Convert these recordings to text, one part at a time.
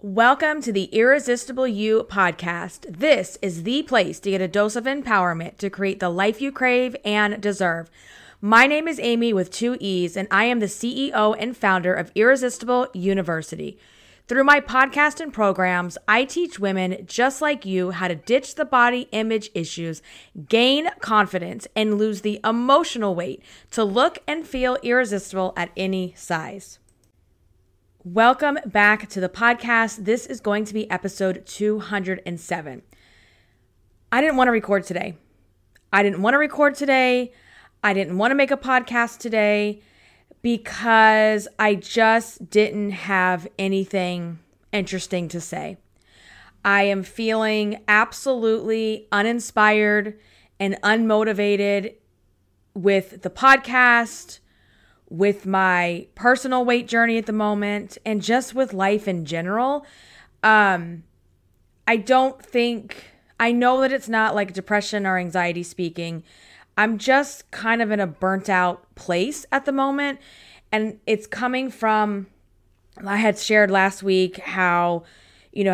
Welcome to the Irresistible You podcast. This is the place to get a dose of empowerment to create the life you crave and deserve. My name is Amy with 2 E's, and I am the CEO and founder of Irresistible University. Through my podcast and programs, I teach women just like you how to ditch the body image issues, gain confidence, and lose the emotional weight to look and feel irresistible at any size. Welcome back to the podcast. This is going to be episode 207. I didn't want to record today. I didn't want to make a podcast today because I just didn't have anything interesting to say. I am feeling absolutely uninspired and unmotivated with the podcast, with my personal weight journey at the moment, and just with life in general. I know that it's not like depression or anxiety speaking. I'm just kind of in a burnt out place at the moment. And it's coming from, I had shared last week how,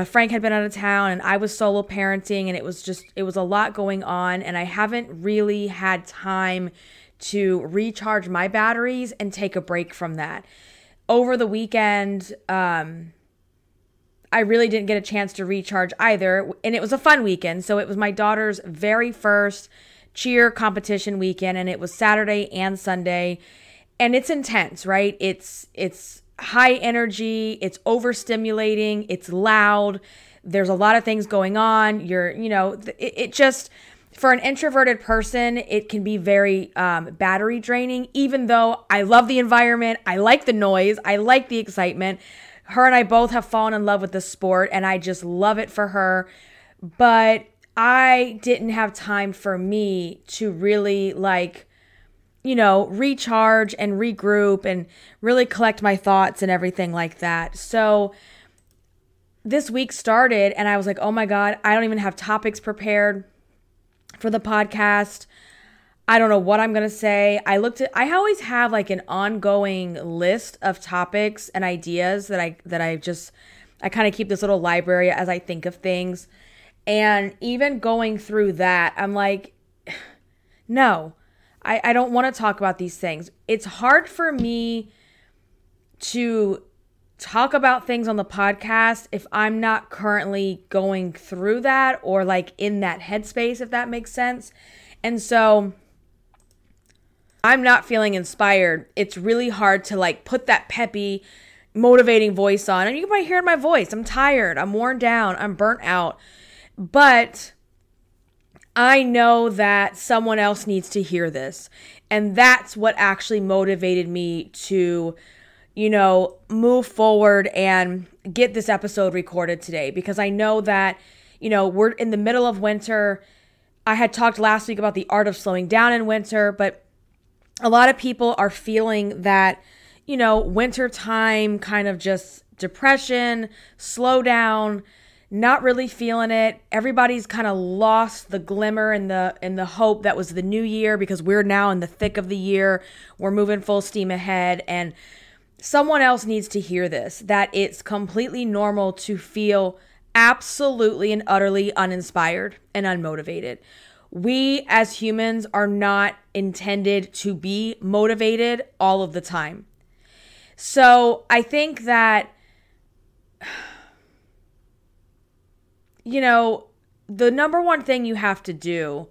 Frank had been out of town and I was solo parenting, and it was a lot going on, and I haven't really had time to recharge my batteries and take a break from that. Over the weekend, I really didn't get a chance to recharge either. And it was a fun weekend. So it was my daughter's very first cheer competition weekend, and it was Saturday and Sunday. And it's intense, right? It's high energy, it's overstimulating, it's loud. There's a lot of things going on. It just, for an introverted person, it can be very battery draining, even though I love the environment. I like the noise. I like the excitement. Her and I both have fallen in love with the sport, and I just love it for her. But I didn't have time for me to really recharge and regroup and really collect my thoughts and everything like that. So this week started, and I was like, oh my God, I don't even have topics prepared for the podcast. I don't know what I'm going to say. I always have like an ongoing list of topics and ideas that I kind of keep this little library as I think of things. And even going through that, I'm like, no, I don't want to talk about these things. It's hard for me to talk about things on the podcast if I'm not currently going through that or like in that headspace, if that makes sense. And so I'm not feeling inspired. It's really hard to like put that peppy, motivating voice on. And you might hear in my voice, I'm tired, I'm worn down, I'm burnt out. But I know that someone else needs to hear this. And that's what actually motivated me to move forward and get this episode recorded today, because I know that, we're in the middle of winter. I had talked last week about the art of slowing down in winter, but a lot of people are feeling that, winter time kind of just depression, slow down, not really feeling it. Everybody's kind of lost the glimmer and the hope that was the new year, because we're now in the thick of the year. We're moving full steam ahead, and someone else needs to hear this, that it's completely normal to feel absolutely and utterly uninspired and unmotivated. We as humans are not intended to be motivated all of the time. So I think that, the number one thing you have to do,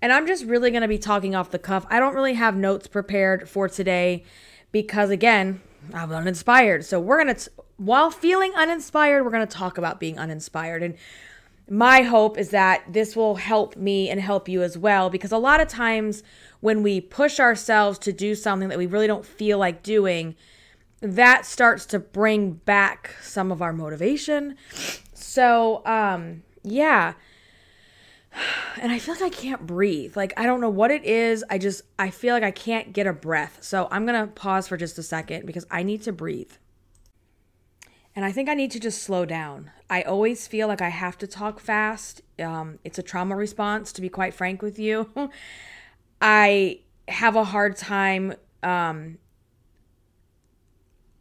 and I'm just really going to be talking off the cuff. I don't really have notes prepared for today because, again, I'm uninspired. So while feeling uninspired, we're going to talk about being uninspired. And my hope is that this will help me and help you as well, because a lot of times when we push ourselves to do something that we really don't feel like doing, that starts to bring back some of our motivation. So, yeah. And I feel like I can't breathe. Like, I don't know what it is. I feel like I can't get a breath. So I'm going to pause for just a second because I need to breathe. And I think I need to just slow down. I always feel like I have to talk fast. It's a trauma response, to be quite frank with you. I have a hard time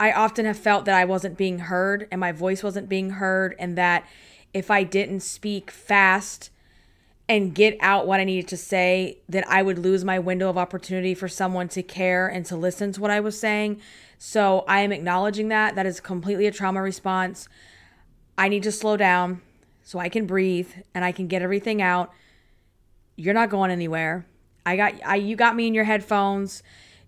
I often have felt that I wasn't being heard and my voice wasn't being heard, and that if I didn't speak fast and get out what I needed to say, that I would lose my window of opportunity for someone to care and to listen to what I was saying. So I am acknowledging that. That is completely a trauma response. I need to slow down so I can breathe and I can get everything out. You're not going anywhere. You got me in your headphones.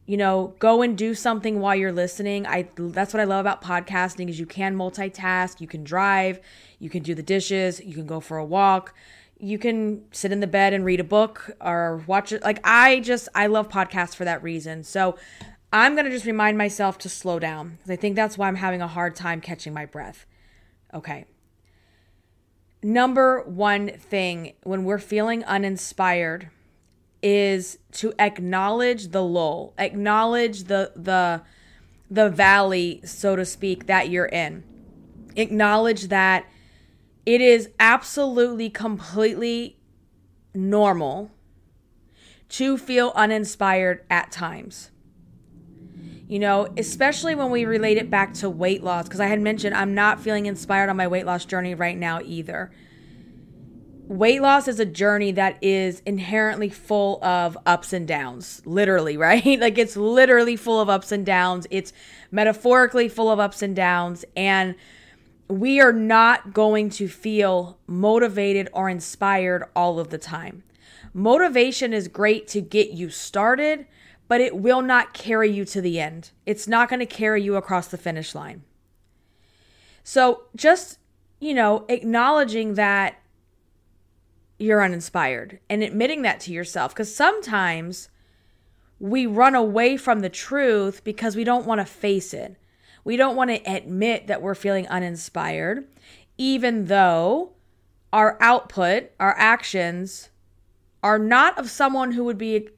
Go and do something while you're listening. That's what I love about podcasting is you can multitask. You can drive. You can do the dishes. You can go for a walk. You can sit in the bed and read a book or watch it. I love podcasts for that reason. So I'm going to just remind myself to slow down because I think that's why I'm having a hard time catching my breath. Okay. Number one thing when we're feeling uninspired is to acknowledge the lull, acknowledge the valley, so to speak, that you're in. Acknowledge that it is absolutely, completely normal to feel uninspired at times. Especially when we relate it back to weight loss, because I had mentioned I'm not feeling inspired on my weight loss journey right now either. Weight loss is a journey that is inherently full of ups and downs, literally, right? It's literally full of ups and downs. It's metaphorically full of ups and downs. And we are not going to feel motivated or inspired all of the time. Motivation is great to get you started, but it will not carry you to the end. It's not going to carry you across the finish line. So just, acknowledging that you're uninspired and admitting that to yourself, because sometimes we run away from the truth because we don't want to face it. We don't want to admit that we're feeling uninspired, even though our output, our actions are not of someone who would be,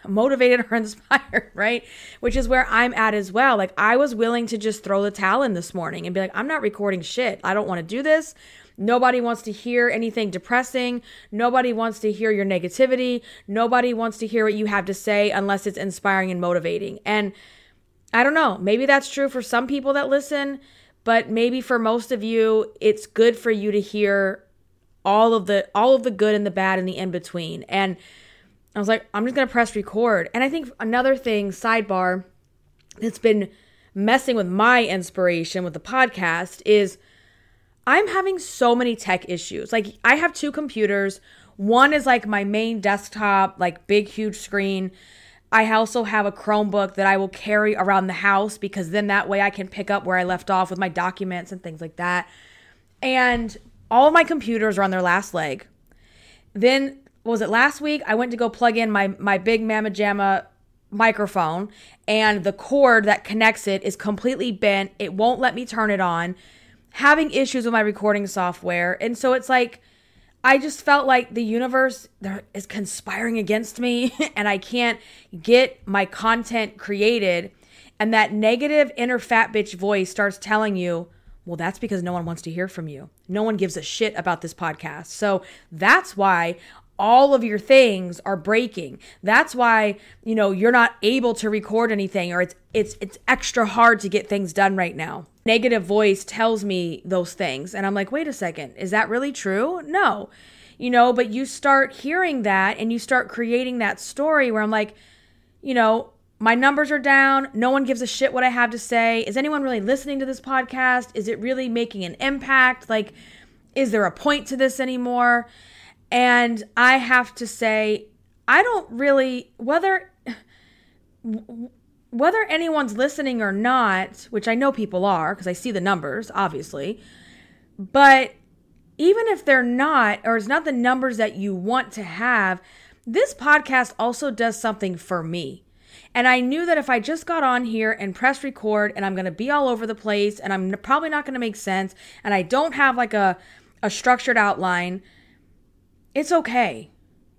motivated or inspired, right? Which is where I'm at as well. I was willing to just throw the towel in this morning and be like, I'm not recording shit. I don't want to do this. Nobody wants to hear anything depressing. Nobody wants to hear your negativity. Nobody wants to hear what you have to say unless it's inspiring and motivating. And I don't know, maybe that's true for some people that listen, but maybe for most of you, it's good for you to hear all of the good and the bad and the in between. And I was like, I'm just going to press record. And I think another thing, sidebar, that's been messing with my inspiration with the podcast is I'm having so many tech issues. I have two computers. One is my main desktop, big, huge screen. I also have a Chromebook that I will carry around the house because then that way I can pick up where I left off with my documents and things like that. And all of my computers are on their last leg. Then, was it last week? I went to go plug in my big Mamma Jamma microphone, and the cord that connects it is completely bent. It won't let me turn it on. Having issues with my recording software. And so it's I just felt like the universe is conspiring against me and I can't get my content created. And that negative inner fat bitch voice starts telling you, well, that's because no one wants to hear from you. No one gives a shit about this podcast. So that's why all of your things are breaking. That's why, you're not able to record anything, or it's extra hard to get things done right now. Negative voice tells me those things. And I'm like, wait a second, is that really true? No. But you start hearing that and you start creating that story where I'm like, my numbers are down. No one gives a shit what I have to say. Is anyone really listening to this podcast? Is it really making an impact? Is there a point to this anymore? And I have to say, I don't really, whether anyone's listening or not, which I know people are because I see the numbers, obviously, but even if they're not, or it's not the numbers that you want to have, this podcast also does something for me. And I knew that if I just got on here and pressed record and I'm going to be all over the place and I'm probably not going to make sense and I don't have a structured outline, it's okay.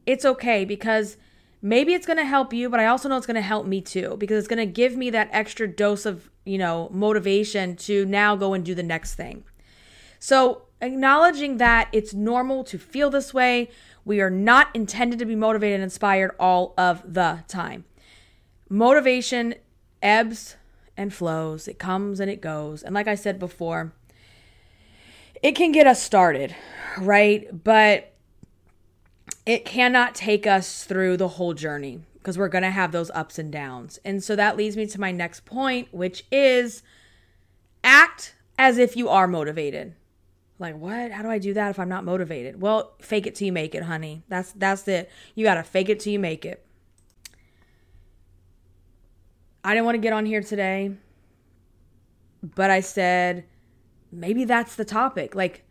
It's okay because maybe it's going to help you, but I also know it's going to help me too because it's going to give me that extra dose of, motivation to now go and do the next thing. So acknowledging that it's normal to feel this way. We are not intended to be motivated and inspired all of the time. Motivation ebbs and flows. It comes and it goes. And like I said before, it can get us started, right? But it cannot take us through the whole journey because we're going to have those ups and downs. And so that leads me to my next point, which is act as if you are motivated. Like, what? How do I do that if I'm not motivated? Well, fake it till you make it, honey. That's it. You got to fake it till you make it. I didn't want to get on here today, but I said, maybe that's the topic. Like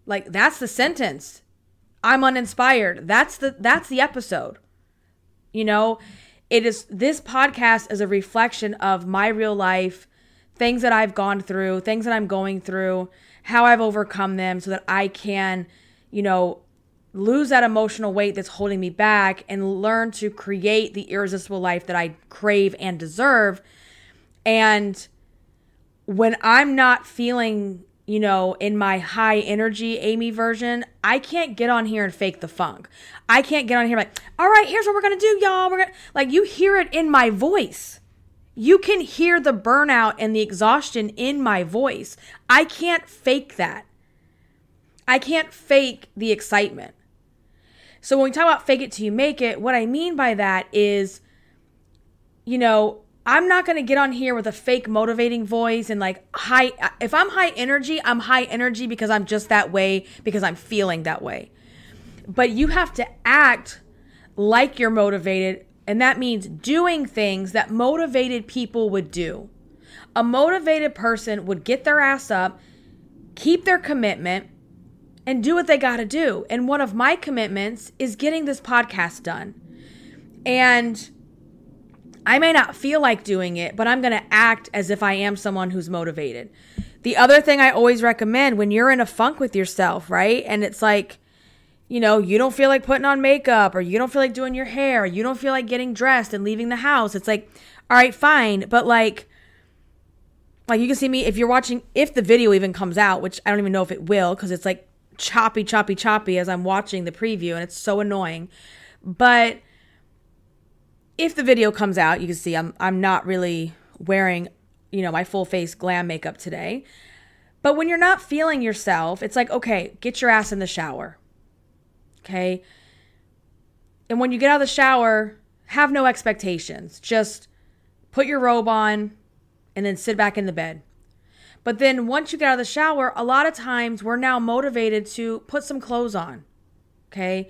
that's the sentence. I'm uninspired. That's the episode. You know, this podcast is a reflection of my real life, things that I've gone through, things that I'm going through, how I've overcome them so that I can, lose that emotional weight that's holding me back and learn to create the irresistible life that I crave and deserve. And when I'm not feeling, in my high energy Amy version, I can't get on here and fake the funk. I can't get on here like, all right, here's what we're going to do, y'all. You hear it in my voice. You can hear the burnout and the exhaustion in my voice. I can't fake that. I can't fake the excitement. So when we talk about fake it till you make it, what I mean by that is, I'm not going to get on here with a fake motivating voice and if I'm high energy, I'm high energy because I'm just that way, because I'm feeling that way. But you have to act like you're motivated. And that means doing things that motivated people would do. A motivated person would get their ass up, keep their commitment, and do what they got to do. And one of my commitments is getting this podcast done. And I may not feel like doing it, but I'm going to act as if I am someone who's motivated. The other thing I always recommend when you're in a funk with yourself, right? And it's like, you don't feel like putting on makeup, or you don't feel like doing your hair, or you don't feel like getting dressed and leaving the house. It's like, all right, fine. But like you can see me if you're watching, if the video even comes out, which I don't even know if it will, because it's like choppy as I'm watching the preview, and it's so annoying. But if the video comes out, you can see I'm not really wearing, my full face glam makeup today. But when you're not feeling yourself, it's like, okay, get your ass in the shower. Okay. And when you get out of the shower, have no expectations. Just put your robe on and then sit back in the bed. But then once you get out of the shower, a lot of times we're now motivated to put some clothes on. Okay.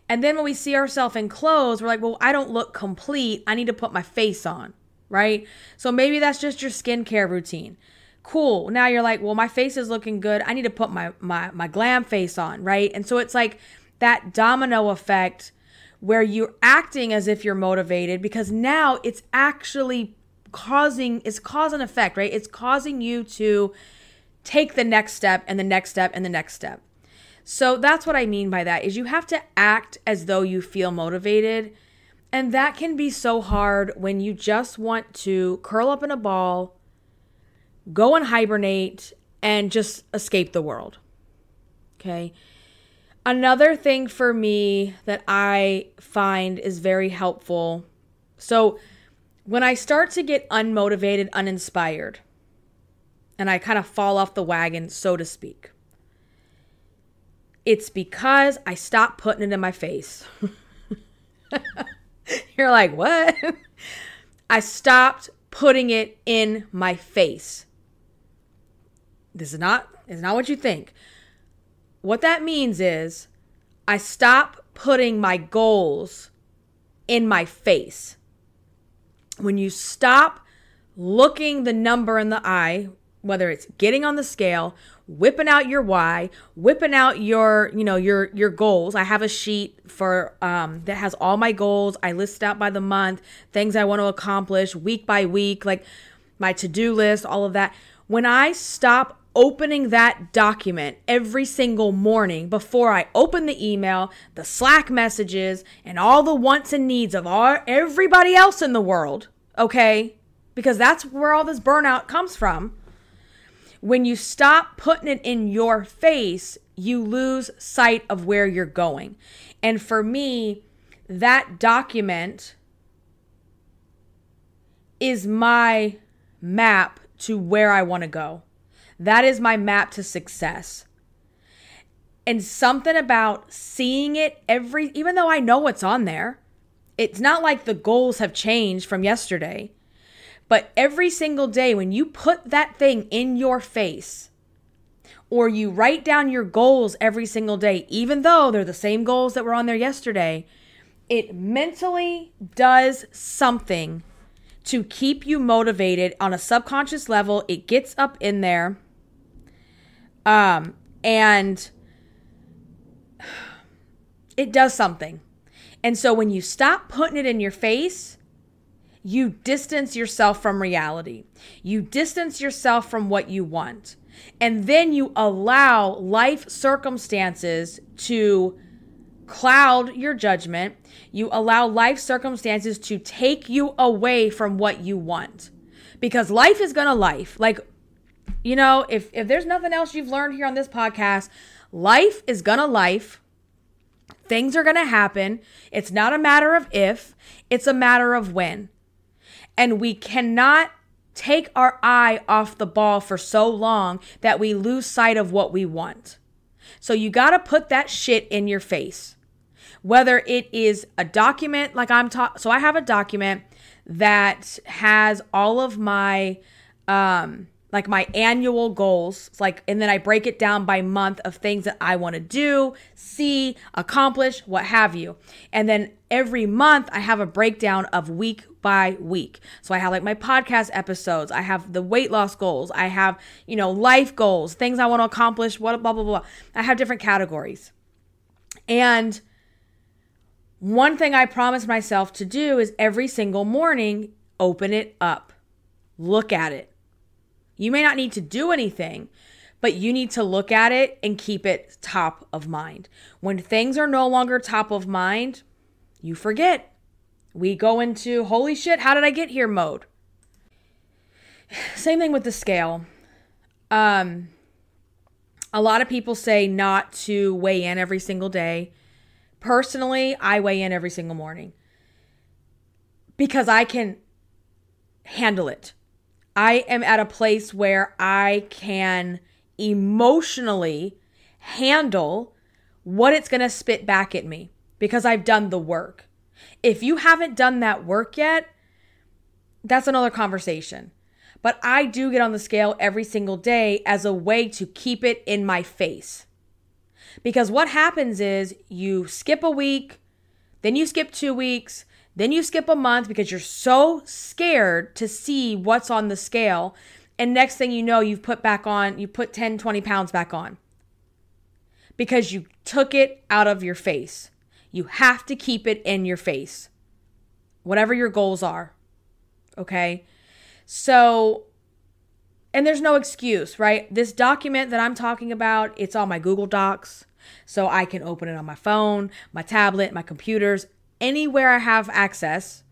And then when we see ourselves in clothes, we're like, well, I don't look complete. I need to put my face on. Right. So maybe that's just your skincare routine. Cool. Now you're like, well, my face is looking good. I need to put my glam face on. Right. And so it's like that domino effect where you're acting as if you're motivated, because now it's actually cause and effect, right? It's causing you to take the next step and the next step and the next step. So that's what I mean by that, is you have to act as though you feel motivated. And that can be so hard when you just want to curl up in a ball, go and hibernate, and just escape the world. Okay. Another thing for me that I find is very helpful. So when I start to get unmotivated, uninspired, and I kind of fall off the wagon, so to speak, it's because I stopped putting it in my face. You're like, what? I stopped putting it in my face. This is not what you think. What that means is I stop putting my goals in my face. When you stop looking the number in the eye, whether it's getting on the scale, whipping out your why, whipping out your goals. I have a sheet for that has all my goals. I list out by the month, things I want to accomplish week by week, like my to-do list, all of that. When I stop opening that document every single morning before I open the email, the Slack messages, and all the wants and needs of everybody else in the world, okay? Because that's where all this burnout comes from. When you stop putting it in your face, you lose sight of where you're going. And for me, that document is my map to where I want to go. That is my map to success. And something about seeing it even though I know what's on there, it's not like the goals have changed from yesterday, but every single day when you put that thing in your face, or you write down your goals every single day, even though they're the same goals that were on there yesterday, it mentally does something to keep you motivated on a subconscious level. It gets up in there. And it does something. And so when you stop putting it in your face, you distance yourself from reality. You distance yourself from what you want. And then you allow life circumstances to cloud your judgment. You allow life circumstances to take you away from what you want. Because life is gonna life. Like, you know, if there's nothing else you've learned here on this podcast, life is gonna life. Things are gonna happen. It's not a matter of if, it's a matter of when. And we cannot take our eye off the ball for so long that we lose sight of what we want. So you got to put that shit in your face. Whether it is a document like so I have a document that has all of my like my annual goals, and then I break it down by month of things that I want to do, see, accomplish, what have you. And then every month I have a breakdown of week by week. So I have like my podcast episodes, I have the weight loss goals, I have, life goals, things I want to accomplish, blah, blah, blah, blah. I have different categories. And one thing I promised myself to do is every single morning, open it up, look at it. You may not need to do anything, but you need to look at it and keep it top of mind. When things are no longer top of mind, you forget. We go into, holy shit, how did I get here mode? Same thing with the scale. A lot of people say not to weigh in every single day. Personally, I weigh in every single morning because I can handle it. I am at a place where I can emotionally handle what it's going to spit back at me because I've done the work. If you haven't done that work yet, that's another conversation. But I do get on the scale every single day as a way to keep it in my face. Because what happens is you skip a week, then you skip 2 weeks, then you skip a month because you're so scared to see what's on the scale. And next thing you know, you put 10, 20 pounds back on because you took it out of your face. You have to keep it in your face, whatever your goals are. Okay. So, and there's no excuse, right? This document that I'm talking about, it's on my Google Docs. So I can open it on my phone, my tablet, my computers, anywhere I have access,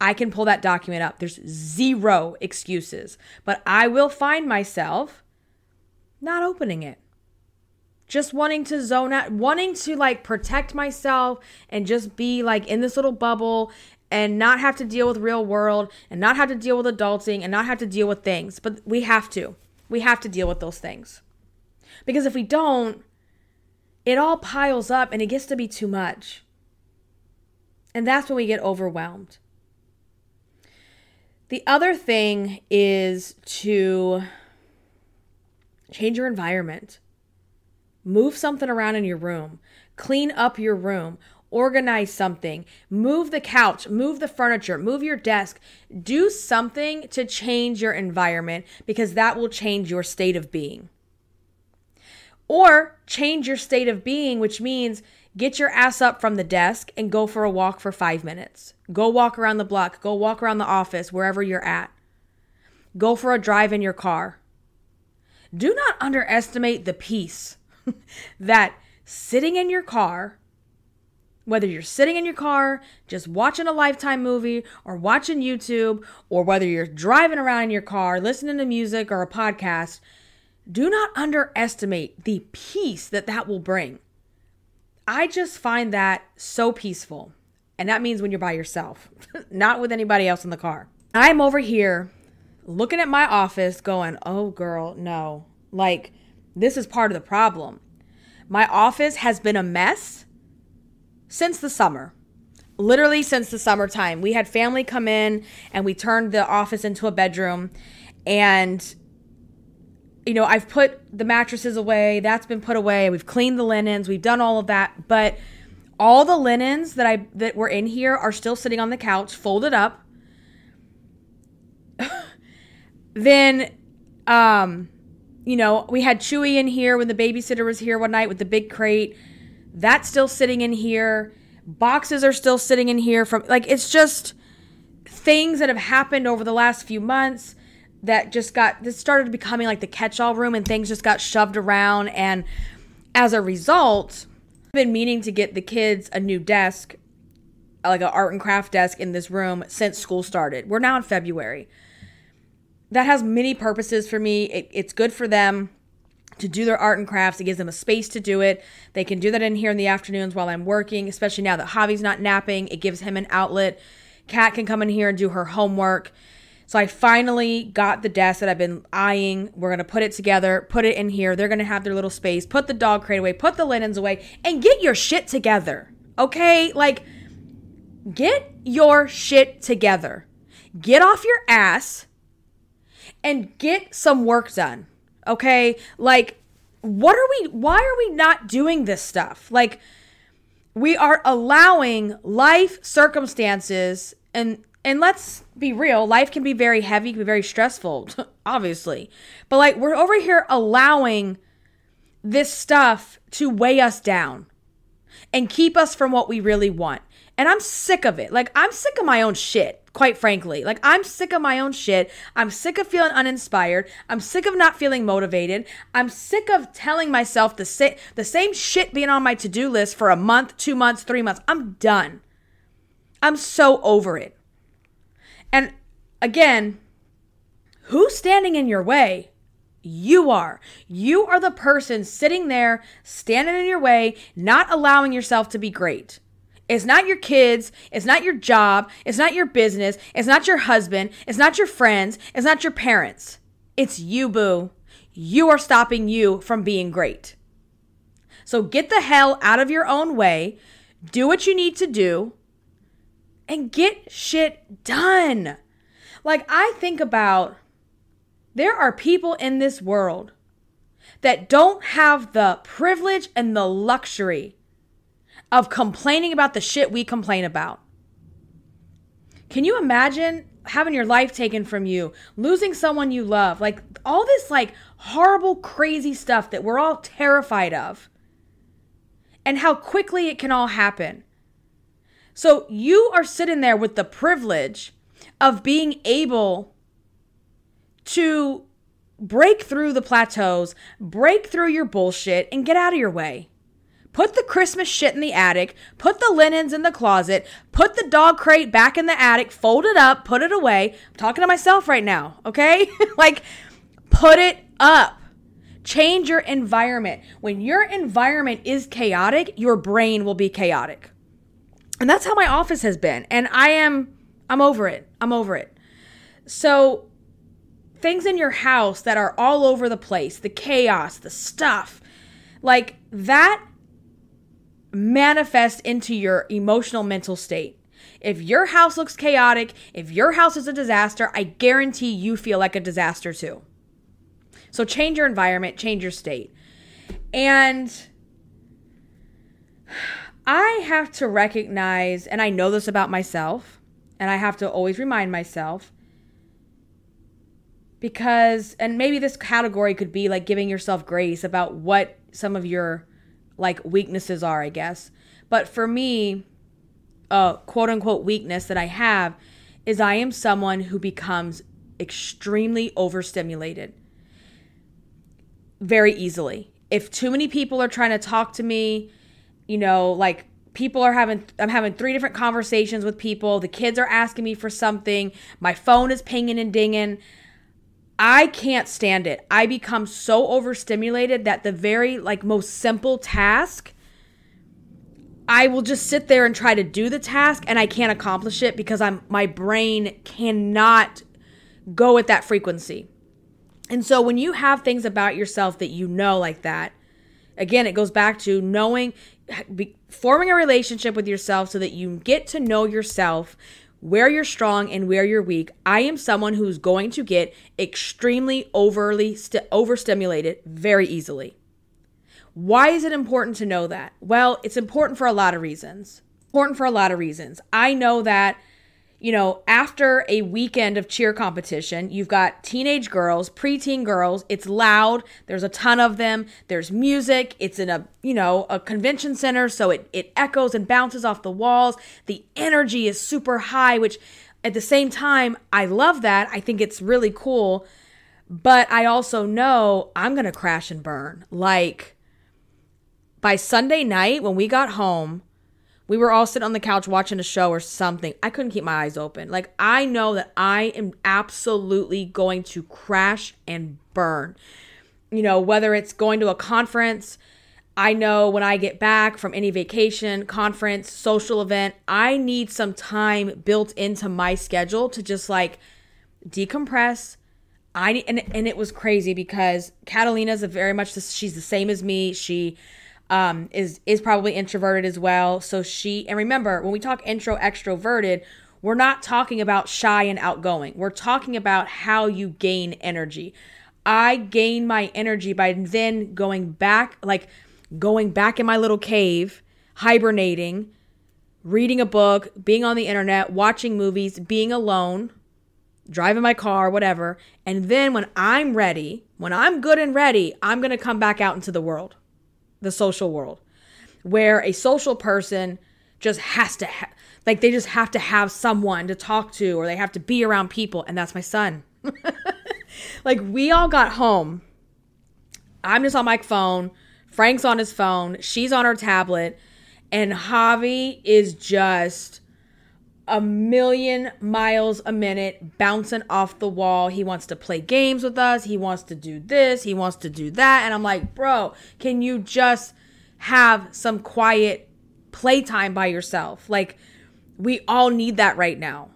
I can pull that document up. There's zero excuses, but I will find myself not opening it. Just wanting to zone out, wanting to protect myself and just be in this little bubble and not have to deal with real world and not have to deal with adulting and not have to deal with things. But we have to deal with those things because if we don't, it all piles up and it gets to be too much. And that's when we get overwhelmed. The other thing is to change your environment. Move something around in your room. Clean up your room. Organize something. Move the couch. Move the furniture. Move your desk. Do something to change your environment because that will change your state of being. Or change your state of being, which means get your ass up from the desk and go for a walk for 5 minutes. Go walk around the block. Go walk around the office, wherever you're at. Go for a drive in your car. Do not underestimate the peace that sitting in your car, whether you're sitting in your car, just watching a Lifetime movie or watching YouTube, or whether you're driving around in your car, listening to music or a podcast, do not underestimate the peace that will bring. I just find that so peaceful. And that means when you're by yourself, not with anybody else in the car. I'm over here looking at my office going, oh girl, no. Like, this is part of the problem. My office has been a mess since the summer. Literally since the summertime. We had family come in and we turned the office into a bedroom. And, you know, I've put the mattresses away. That's been put away. We've cleaned the linens. We've done all of that. But all the linens that were in here are still sitting on the couch, folded up. Then, you know, we had Chewy in here when the babysitter was here one night with the big crate. That's still sitting in here. Boxes are still sitting in here from, like, it's just things that have happened over the last few months that just this started becoming like the catch-all room, and things just got shoved around. And as a result, I've been meaning to get the kids a new desk, like an art and craft desk in this room since school started. We're now in February. That has many purposes for me. It's good for them to do their art and crafts. It gives them a space to do it. They can do that in here in the afternoons while I'm working, especially now that Javi's not napping. It gives him an outlet. Kat can come in here and do her homework. So I finally got the desk that I've been eyeing. We're going to put it together, put it in here. They're going to have their little space, put the dog crate away, put the linens away, and get your shit together. Okay? Like, get your shit together. Get off your ass and get some work done. Okay? Like, why are we not doing this stuff? Like, we are allowing life circumstances, and let's be real, life can be very heavy, can be very stressful, obviously. But like, we're over here allowing this stuff to weigh us down and keep us from what we really want. And I'm sick of it. Like, I'm sick of my own shit, quite frankly. Like, I'm sick of my own shit. I'm sick of feeling uninspired. I'm sick of not feeling motivated. I'm sick of telling myself the same shit being on my to-do list for a month, 2 months, 3 months. I'm done. I'm so over it. And again, who's standing in your way? You are. You are the person sitting there, standing in your way, not allowing yourself to be great. It's not your kids. It's not your job. It's not your business. It's not your husband. It's not your friends. It's not your parents. It's you, boo. You are stopping you from being great. So get the hell out of your own way. Do what you need to do. And get shit done. Like, I think about, there are people in this world that don't have the privilege and the luxury of complaining about the shit we complain about. Can you imagine having your life taken from you, losing someone you love, like all this like horrible, crazy stuff that we're all terrified of, and how quickly it can all happen? So you are sitting there with the privilege of being able to break through the plateaus, break through your bullshit, and get out of your way. Put the Christmas shit in the attic, put the linens in the closet, put the dog crate back in the attic, fold it up, put it away. I'm talking to myself right now, okay? Like, put it up. Change your environment. When your environment is chaotic, your brain will be chaotic. And that's how my office has been. And I'm over it. I'm over it. So things in your house that are all over the place, the chaos, the stuff, like that manifests into your emotional mental state. If your house looks chaotic, if your house is a disaster, I guarantee you feel like a disaster too. So change your environment, change your state. And I have to recognize, and I know this about myself, and I have to always remind myself, because, and maybe this category could be like giving yourself grace about what some of your like weaknesses are, I guess. But for me, quote unquote weakness that I have is I am someone who becomes extremely overstimulated very easily. If too many people are trying to talk to me, you know, like I'm having 3 different conversations with people. The kids are asking me for something. My phone is pinging and dinging. I can't stand it. I become so overstimulated that the very like most simple task, I will just sit there and try to do the task and I can't accomplish it because my brain cannot go at that frequency. And so when you have things about yourself that you know like that, again, it goes back to forming a relationship with yourself so that you get to know yourself, where you're strong and where you're weak. I am someone who's going to get extremely overstimulated very easily. Why is it important to know that? Well, it's important for a lot of reasons. I know that, after a weekend of cheer competition, you've got teenage girls, preteen girls. It's loud. There's a ton of them. There's music. It's in a convention center. So it echoes and bounces off the walls. The energy is super high, which at the same time, I love that. I think it's really cool. But I also know I'm going to crash and burn. Like by Sunday night when we got home, we were all sitting on the couch watching a show or something. I couldn't keep my eyes open. Like, I know that I am absolutely going to crash and burn. Whether it's going to a conference, I know when I get back from any vacation, conference, social event, I need some time built into my schedule to just like decompress. And it was crazy because Catalina's she's the same as me. She is probably introverted as well. So and remember, when we talk extroverted, we're not talking about shy and outgoing. We're talking about how you gain energy. I gain my energy by then going back in my little cave, hibernating, reading a book, being on the internet, watching movies, being alone, driving my car, whatever. And then when I'm good and ready, I'm going to come back out into the world. The social world, where a social person just has to they just have to have someone to talk to, or they have to be around people. And that's my son. Like, we all got home. I'm just on my phone. Frank's on his phone. She's on her tablet. And Javi is just a million miles a minute bouncing off the wall. He wants to play games with us. He wants to do this. He wants to do that. And I'm like, bro, can you just have some quiet playtime by yourself? Like, we all need that right now.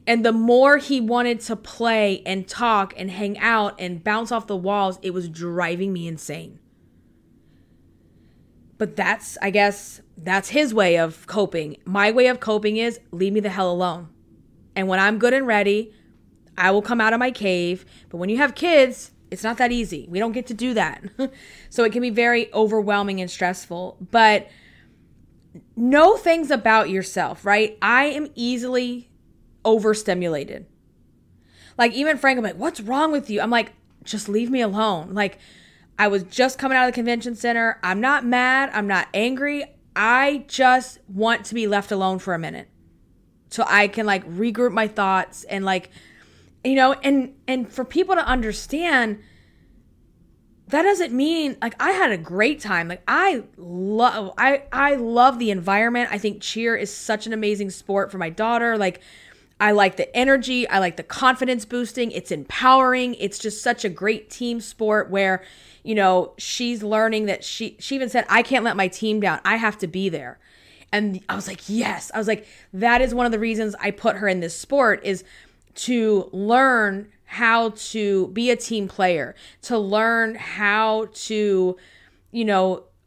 And the more he wanted to play and talk and hang out and bounce off the walls, it was driving me insane. But I guess that's his way of coping. My way of coping is leave me the hell alone. And when I'm good and ready, I will come out of my cave. But when you have kids, it's not that easy. We don't get to do that. So it can be very overwhelming and stressful. But know things about yourself, right? I am easily overstimulated. Like, even Frank, I'm like, what's wrong with you? I'm like, just leave me alone. Like, I was just coming out of the convention center. I'm not mad. I'm not angry. I just want to be left alone for a minute so I can like regroup my thoughts and and for people to understand, that doesn't mean like I had a great time. Like, I love the environment. I think cheer is such an amazing sport for my daughter. Like, I like the energy. I like the confidence boosting. It's empowering. It's just such a great team sport where, she's learning that she even said, I can't let my team down. I have to be there. And I was like, yes. I was like, that is one of the reasons I put her in this sport, is to learn how to be a team player, to learn how to,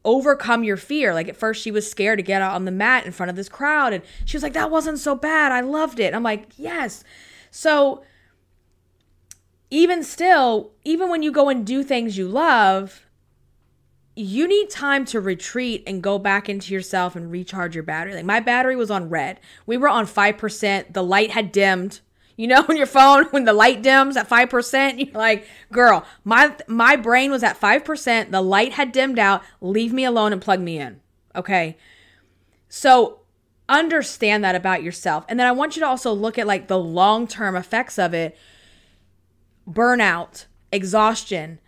overcome your fear. Like, at first she was scared to get out on the mat in front of this crowd. And she was like, that wasn't so bad. I loved it. I'm like, yes. So even when you go and do things you love, you need time to retreat and go back into yourself and recharge your battery. Like, my battery was on red. We were on 5%. The light had dimmed. On your phone, when the light dims at 5%, you're like, girl, my brain was at 5%. The light had dimmed out. Leave me alone and plug me in. Okay. So understand that about yourself. And then I want you to also look at like the long-term effects of it. Burnout, exhaustion.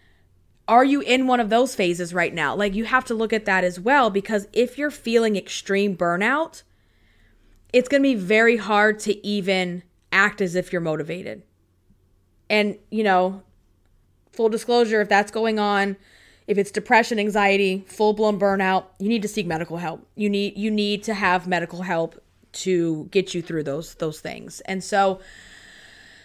Are you in one of those phases right now? Like, you have to look at that as well, because if you're feeling extreme burnout, it's going to be very hard to even act as if you're motivated. And, full disclosure, if that's going on, if it's depression, anxiety, full-blown burnout, you need to seek medical help. You need to have medical help to get you through those things. And so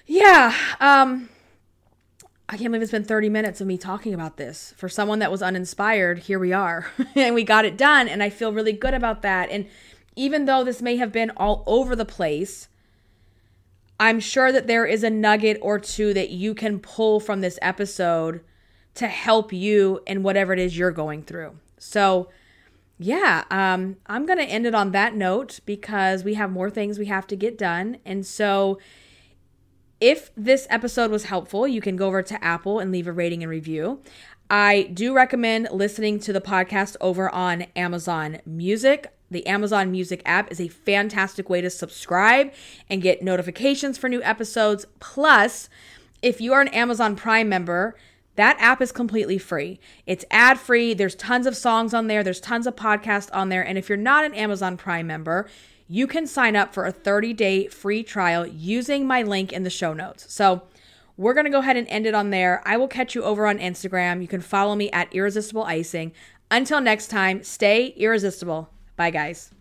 Yeah. I can't believe it's been 30 minutes of me talking about this. For someone that was uninspired, here we are. And we got it done. And I feel really good about that. And even though this may have been all over the place, I'm sure that there is a nugget or two that you can pull from this episode to help you in whatever it is you're going through. So yeah, I'm going to end it on that note because we have more things we have to get done. And so if this episode was helpful, you can go over to Apple and leave a rating and review. I do recommend listening to the podcast over on Amazon Music. The Amazon Music app is a fantastic way to subscribe and get notifications for new episodes. Plus, if you are an Amazon Prime member, that app is completely free. It's ad-free. There's tons of songs on there. There's tons of podcasts on there. And if you're not an Amazon Prime member, you can sign up for a 30-day free trial using my link in the show notes. So we're going to go ahead and end it on there. I will catch you over on Instagram. You can follow me at Irresistible Icing. Until next time, stay irresistible. Bye, guys.